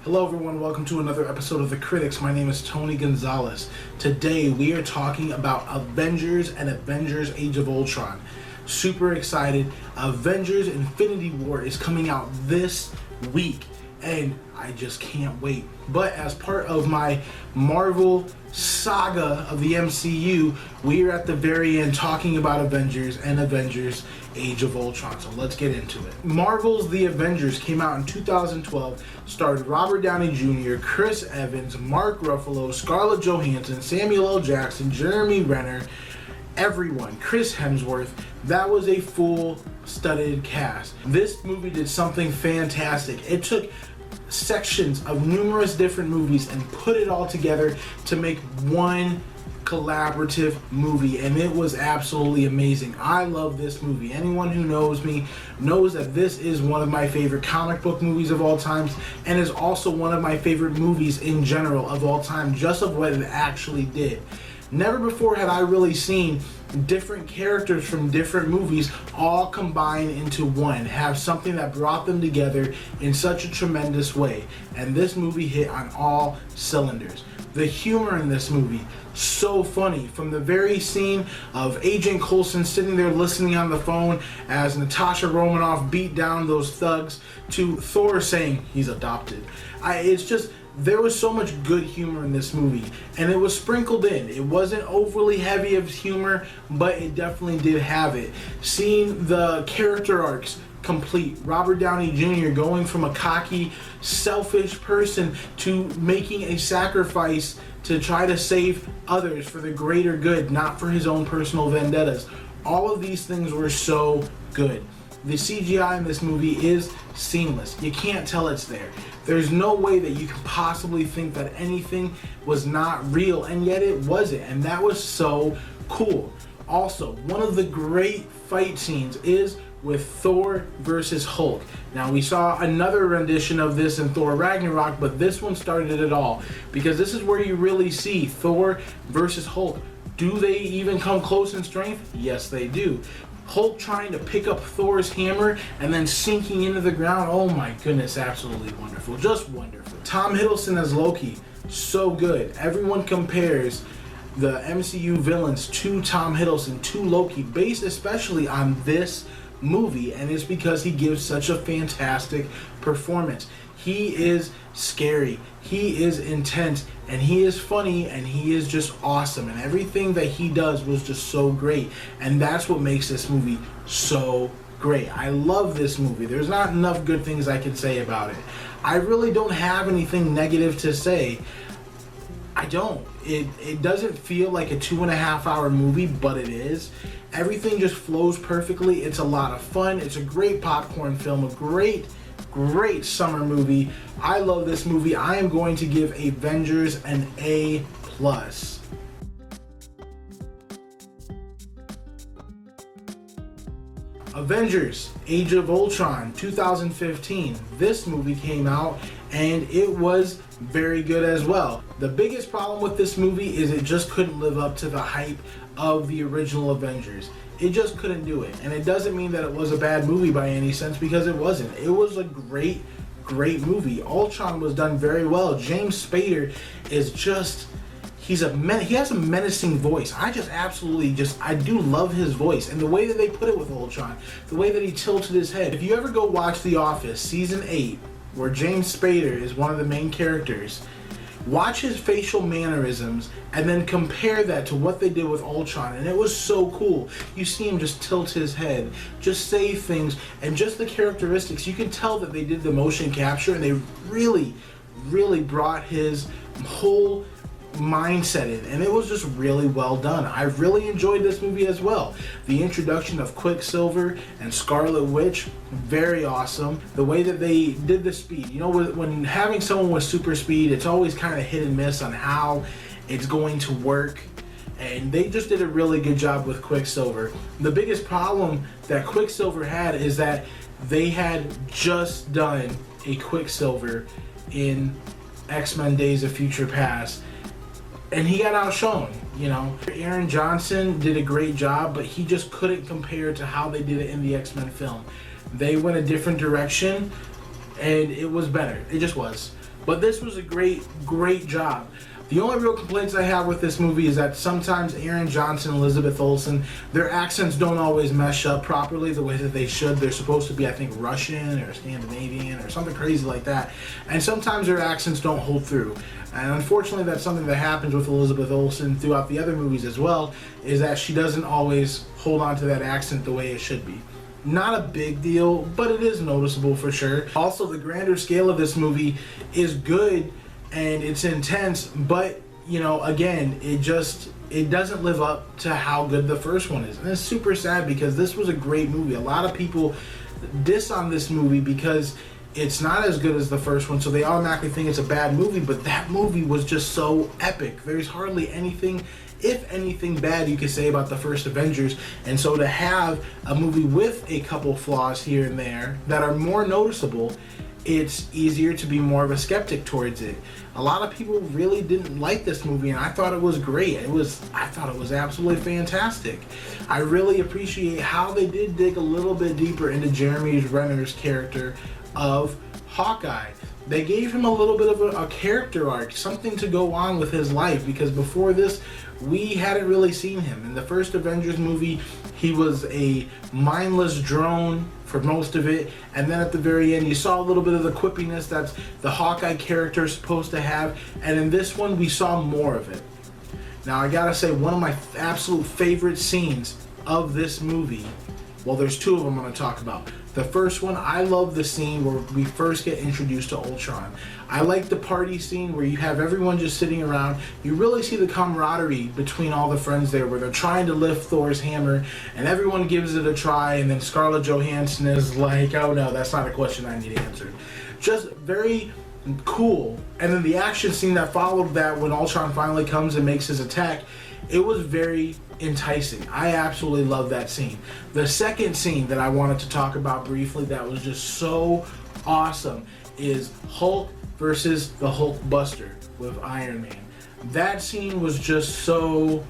Hello everyone, welcome to another episode of The Critics. My name is Tony Gonzalez. Today we are talking about Avengers and Avengers Age of Ultron. Super excited. Avengers Infinity War is coming out this week and I just can't wait. But as part of my Marvel saga of the MCU, we are at the very end talking about Avengers and Avengers Age of Ultron. So let's get into it. Marvel's The Avengers came out in 2012, starred Robert Downey Jr., Chris Evans, Mark Ruffalo, Scarlett Johansson, Samuel L. Jackson, Jeremy Renner, everyone, Chris Hemsworth. That was a full studded cast. This movie did something fantastic. It took sections of numerous different movies and put it all together to make one collaborative movie, and it was absolutely amazing. I love this movie. Anyone who knows me knows that this is one of my favorite comic book movies of all times, and is also one of my favorite movies in general of all time, just of what it actually did. Never before had I really seen different characters from different movies all combine into one, have something that brought them together in such a tremendous way. And this movie hit on all cylinders. The humor in this movie, so funny. From the very scene of Agent Coulson sitting there listening on the phone as Natasha Romanoff beat down those thugs, to Thor saying he's adopted. It's just, there was so much good humor in this movie, and it was sprinkled in. It wasn't overly heavy of humor, but it definitely did have it. Seeing the character arcs complete, Robert Downey Jr. going from a cocky, selfish person to making a sacrifice to try to save others for the greater good, not for his own personal vendettas. All of these things were so good. The CGI in this movie is seamless. You can't tell it's there. There's no way that you can possibly think that anything was not real, and yet it wasn't, and that was so cool. Also, one of the great fight scenes is with Thor versus Hulk. Now, we saw another rendition of this in Thor Ragnarok, but this one started it all, because this is where you really see Thor versus Hulk. Do they even come close in strength? Yes, they do. Hulk trying to pick up Thor's hammer and then sinking into the ground. Oh my goodness, absolutely wonderful. Just wonderful. Tom Hiddleston as Loki, so good. Everyone compares the MCU villains to Tom Hiddleston, to Loki, based especially on this movie, and it's because he gives such a fantastic performance. He is scary, he is intense, and he is funny, and he is just awesome, and everything that he does was just so great, and that's what makes this movie so great. I love this movie. There's not enough good things I can say about it. I really don't have anything negative to say. I don't. It doesn't feel like a 2.5 hour movie, but it is. Everything just flows perfectly. It's a lot of fun. It's a great popcorn film, a great summer movie. I love this movie. I am going to give Avengers an A+. Avengers Age of Ultron 2015. This movie came out and it was very good as well. The biggest problem with this movie is it just couldn't live up to the hype of the original Avengers. It just couldn't do it. And it doesn't mean that it was a bad movie by any sense, because it wasn't. It was a great movie. Ultron was done very well. James Spader is just, he has a menacing voice. I do love his voice, and the way that they put it with Ultron, the way that he tilted his head. If you ever go watch The Office season 8, where James Spader is one of the main characters, watch his facial mannerisms and then compare that to what they did with Ultron, and it was so cool. You see him just tilt his head, just say things, and just the characteristics. You can tell that they did the motion capture, and they really brought his whole mindset in, and it was just really well done. I really enjoyed this movie as well. The introduction of Quicksilver and Scarlet Witch, very awesome. The way that they did the speed, you know, when having someone with super speed, it's always kind of hit and miss on how it's going to work, and they just did a really good job with Quicksilver. The biggest problem that Quicksilver had is that they had just done a Quicksilver in X-Men Days of Future Past, and he got outshone, you know. Aaron Johnson did a great job, but he just couldn't compare to how they did it in the X-Men film. They went a different direction, and it was better. It just was. But this was a great job. The only real complaints I have with this movie is that sometimes Aaron Johnson and Elizabeth Olsen, their accents don't always mesh up properly the way that they should. They're supposed to be, I think, Russian or Scandinavian or something crazy like that. And sometimes their accents don't hold through. And unfortunately, that's something that happens with Elizabeth Olsen throughout the other movies as well, is that she doesn't always hold on to that accent the way it should be. Not a big deal, but it is noticeable for sure. Also, the grander scale of this movie is good and it's intense, but you know, again, it doesn't live up to how good the first one is. And it's super sad because this was a great movie. A lot of people diss on this movie because it's not as good as the first one, so they automatically think it's a bad movie, but that movie was just so epic. There's hardly anything, if anything, bad you could say about the first Avengers, and so to have a movie with a couple flaws here and there that are more noticeable, it's easier to be more of a skeptic towards it. A lot of people really didn't like this movie, and I thought it was great. I thought it was absolutely fantastic. I really appreciate how they did dig a little bit deeper into Jeremy Renner's character of Hawkeye. They gave him a little bit of a character arc, something to go on with his life, because before this, we hadn't really seen him. In the first Avengers movie, he was a mindless drone for most of it, and then at the very end you saw a little bit of the quippiness that's the Hawkeye character is supposed to have, and in this one we saw more of it. Now I gotta say, one of my absolute favorite scenes of this movie, well, there's two of them I'm gonna talk about. The first one, I love the scene where we first get introduced to Ultron. I like the party scene where you have everyone just sitting around. You really see the camaraderie between all the friends there, where they're trying to lift Thor's hammer and everyone gives it a try, and then Scarlett Johansson is like, oh no, that's not a question I need answered. Just very cool. And then the action scene that followed that, when Ultron finally comes and makes his attack, it was very enticing. I absolutely love that scene. The second scene that I wanted to talk about briefly that was just so awesome is Hulk versus the Hulkbuster with Iron Man. That scene was just so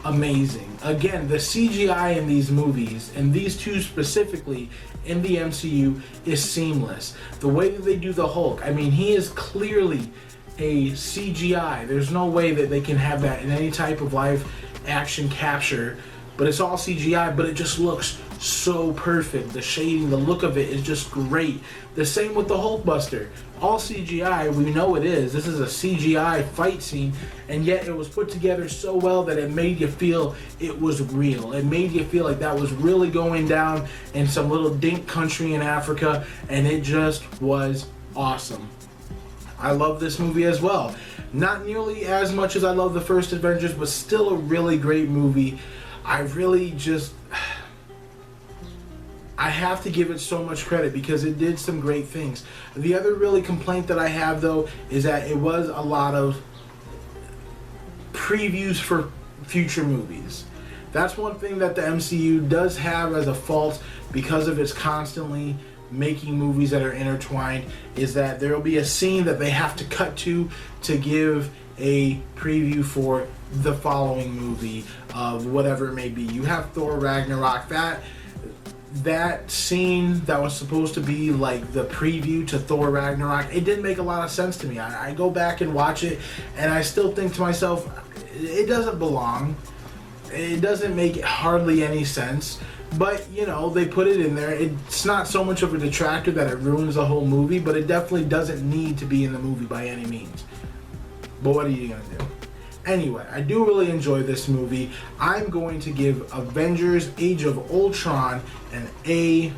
amazing. Again, the CGI in these movies, and these two specifically in the MCU, is seamless. The way that they do the Hulk, I mean, he is clearly a CGI. There's no way that they can have that in any type of live action capture, but it's all CGI, but it just looks so perfect. The shading, the look of it is just great. The same with the Hulkbuster. All CGI, we know it is. This is a CGI fight scene, and yet it was put together so well that it made you feel it was real. It made you feel like that was really going down in some little dink country in Africa, and it just was awesome. I love this movie as well. Not nearly as much as I love the first Avengers, but still a really great movie. I have to give it so much credit because it did some great things. The other really complaint that I have, though, is that it was a lot of previews for future movies. That's one thing that the MCU does have as a fault, because of its constantly making movies that are intertwined, is that there will be a scene that they have to cut to give a preview for the following movie of whatever it may be. You have Thor Ragnarok, that scene that was supposed to be like the preview to Thor Ragnarok, it didn't make a lot of sense to me. I go back and watch it and I still think to myself, it doesn't belong. It doesn't make hardly any sense. But, you know, they put it in there. It's not so much of a detractor that it ruins the whole movie, but it definitely doesn't need to be in the movie by any means. But what are you going to do? Anyway, I do really enjoy this movie. I'm going to give Avengers Age of Ultron an A-.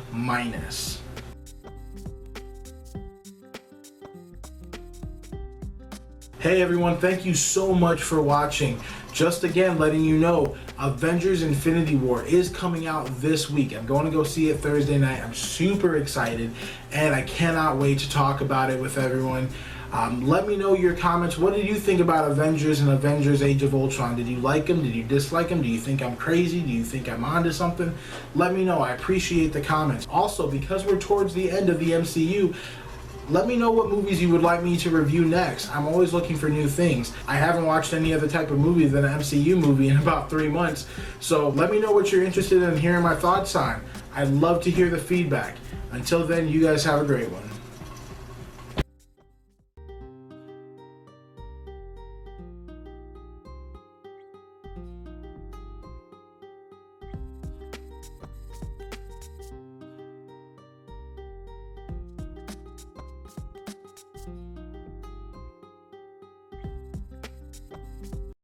Hey everyone, thank you so much for watching. Just again letting you know, Avengers Infinity War is coming out this week. I'm going to go see it Thursday night. I'm super excited and I cannot wait to talk about it with everyone. Let me know your comments. What did you think about Avengers and Avengers Age of Ultron? Did you like them? Did you dislike them? Do you think I'm crazy? Do you think I'm onto something? Let me know. I appreciate the comments. Also, because we're towards the end of the MCU, Let me know what movies you would like me to review next. I'm always looking for new things. I haven't watched any other type of movie than an MCU movie in about 3 months. So let me know what you're interested in hearing my thoughts on. I'd love to hear the feedback. Until then, you guys have a great one.